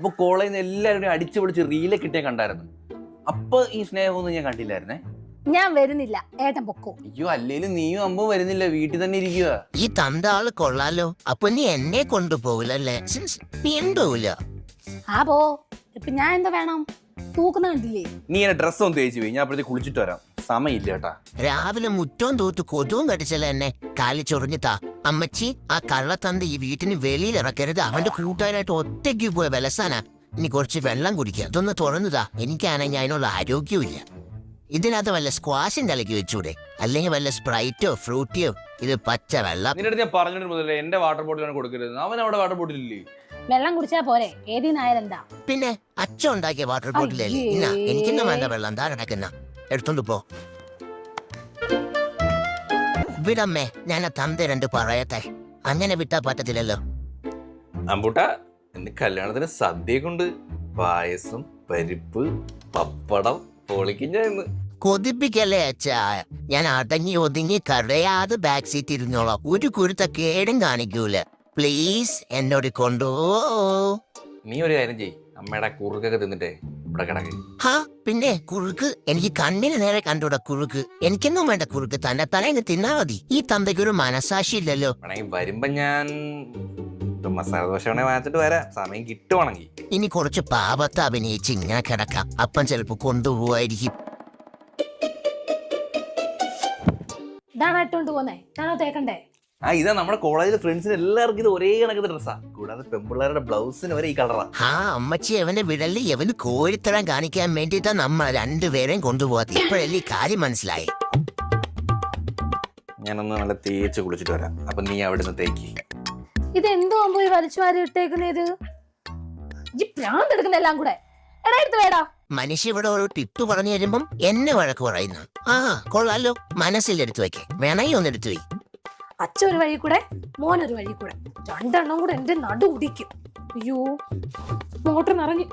അപ്പൊ കോളേജിൽ നിന്ന് എല്ലാവരും അടിച്ചു പൊളിച്ച് റീലൊക്കെ ഇട്ടേ കണ്ടായിരുന്നു. അപ്പൊ ഈ സ്നേഹമൊന്നും ഞാൻ കണ്ടില്ലായിരുന്നേ. ഞാൻ വരുന്നില്ല, ഏട്ടൻ പൊക്കോ. അയ്യോ, അല്ലേലും നീയും അമ്മ വരുന്നില്ല, വീട്ടിൽ തന്നെ ഇരിക്കുക. ഈ തന്ത ആള് കൊള്ളാലോ. അപ്പൊ നീ എന്നെ കൊണ്ടുപോകില്ലല്ലേ? നീ പോവില്ല. ആ പോ. ഇപ്പൊ ഞാൻ എന്താ വേണം? തൂക്കുന്ന കണ്ടില്ലേ? നീ എന്നെ ഡ്രസ്സ് ഒന്ന് തേച്ച് പോയി, ഞാൻ അപ്പോഴത്തേക്ക് കുളിച്ചിട്ട് വരാം. സമയമില്ല കേട്ടാ. രാവിലെ മുറ്റവും തൂത്ത് കൊതുവും കടിച്ചല്ല എന്നെ. കാലി ചൊറിഞ്ഞിട്ടാ. അമ്മച്ചി, ആ കള്ളത്തന്ത ഈ വീട്ടിന് വെളിയിൽ ഇറക്കരുത്. അവന്റെ കൂട്ടുകാരായിട്ട് ഒറ്റയ്ക്ക് പോയ വിലസാനാ. ഇനി കുറച്ച് വെള്ളം കുടിക്കുക. അതൊന്ന് തുറന്നുതാ. എനിക്കാണെങ്കിൽ അതിനുള്ള ആരോഗ്യവും ഇല്ല. ഇതിനകത്ത് വല്ല സ്ക്വാഷും കലക്കി വെച്ചൂടെ? അല്ലെങ്കിൽ വല്ല സ്പ്രൈറ്റോ ഫ്രൂട്ടിയോ? ഇത് പച്ച വെള്ളം. നിന്റെ ഞാൻ പറഞ്ഞിട്ട് മുതലേ എന്റെ വാട്ടർ ബോട്ടിലാണ് കൊടുക്കരുത്. അവൻ അവിടെ വാട്ടർ ബോട്ടിലില്ലേ? വെള്ളം കുടിച്ചാ പോരെ, ഏതിനായാലെന്താ? പിന്നെ അച്ഛൻ ഉണ്ടാക്കിയ വാട്ടർ ബോട്ടിലല്ലേ? ഇന്ന എനിക്കെന്നാ വേണ്ട വെള്ളം. എന്താ കിടക്കുന്ന? എടുത്തോണ്ട് പോ. വിടമ്മേ, ഞാൻ ആ തന്ത രണ്ട് പറയട്ടെ. അങ്ങനെ വിട്ടാ പറ്റത്തില്ലല്ലോ. അമ്പൂട്ട, എന്റെ കല്യാണത്തിന് സദ്യ കൊണ്ട് പായസം, പരിപ്പ്, പപ്പടം, പൊളിക്കിഞ്ഞായിരുന്നു. കൊതിപ്പിക്കല്ലേ അച്ഛാ. ഞാൻ അടങ്ങി ഒതുങ്ങി കരയാതെ ബാക്ക് സീറ്റ് ഇരുന്നോളാം. ഒരു കുരുത്ത കേടും കാണിക്കൂല. പ്ലീസ് എന്നോട് കൊണ്ടുപോ. നീ ഒരു കാര്യം ചെയ്യ്, അമ്മയുടെ കുറുക്കൊക്കെ തിന്നിട്ടേ ഇവിടെ കിടക്ക്. ഹാ, പിന്നെ കുറുക്ക് എനിക്ക് കണ്ണിന് നേരെ കണ്ടൂടാ. കുറുക്ക് എനിക്കൊന്നും വേണ്ട. കുറുക്ക് തന്നെ തലേന്ന് തിന്നാ മതി. ഈ തന്തയ്ക്കൊരു മനസാക്ഷി ഇല്ലല്ലോ. വേണമെങ്കിൽ വരുമ്പോ ഞാൻ മസാല ദോശ വേണേ വാങ്ങിച്ചിട്ട് വരാം, സമയം കിട്ടുവാണെങ്കിൽ. ഇനി കുറച്ച് പാപത്ത് അഭിനയിച്ച് ഇങ്ങനെ കിടക്കാം. അപ്പം ചിലപ്പോ കൊണ്ടുപോവായിരിക്കും. ഇതാണ് ഇട്ടോണ്ട് പോന്നേ, ഞാനോ തേക്കണ്ടേ? ആ, ഇതാ നമ്മുടെ കോളേജിലെ ഫ്രണ്ട്സിന് എല്ലാവർക്കും ഇത് ഒരേ കണക്കത്തെ ഡ്രസ്സാ. കൂടാതെ പെൺപിള്ളേരുടെ ബ്ലൗസിന് വരെ ഈ കളറാ. ആ അമ്മച്ചി അവന്റെ വിരലിൽ എവന് കോരിത്തരം കാണിക്കാൻ വേണ്ടിട്ടാ നമ്മൾ രണ്ടുപേരെയും കൊണ്ടുപോകാത്ത. ഇപ്പോഴല്ലേ ഈ കാര്യം മനസ്സിലായി. ഞാനൊന്ന് നല്ല തേച്ച് കുളിച്ചിട്ട് വരാം. അപ്പൊ നീ അവിടെ നിന്ന് തേക്ക്. ഇത് എന്തോ പോയി വലിച്ചു വാരി ഇട്ടേക്കുന്നത്? ഈ പ്രാന്തെടുക്കുന്ന എല്ലാം കൂടെ. എടാ എടുത്ത് വേടാ. മനുഷ്യ ഇവിടെ ഒരു ടിപ്പ് പറഞ്ഞു തരുമ്പം എന്നെ വഴക്ക് പറയുന്നു. ആ കൊള്ളാലോ. മനസ്സിലെടുത്ത് വെക്കേ. വേണമെങ്കിൽ ഒന്ന് എടുത്തു പോയി. അച്ഛൻ ഒരു വഴി കൂടെ, മോനൊരു വഴി കൂടെ. രണ്ടെണ്ണം കൂടെ എന്റെ നടു ഉടിക്കും. അയ്യോ, മോട്ടർ നിറഞ്ഞു.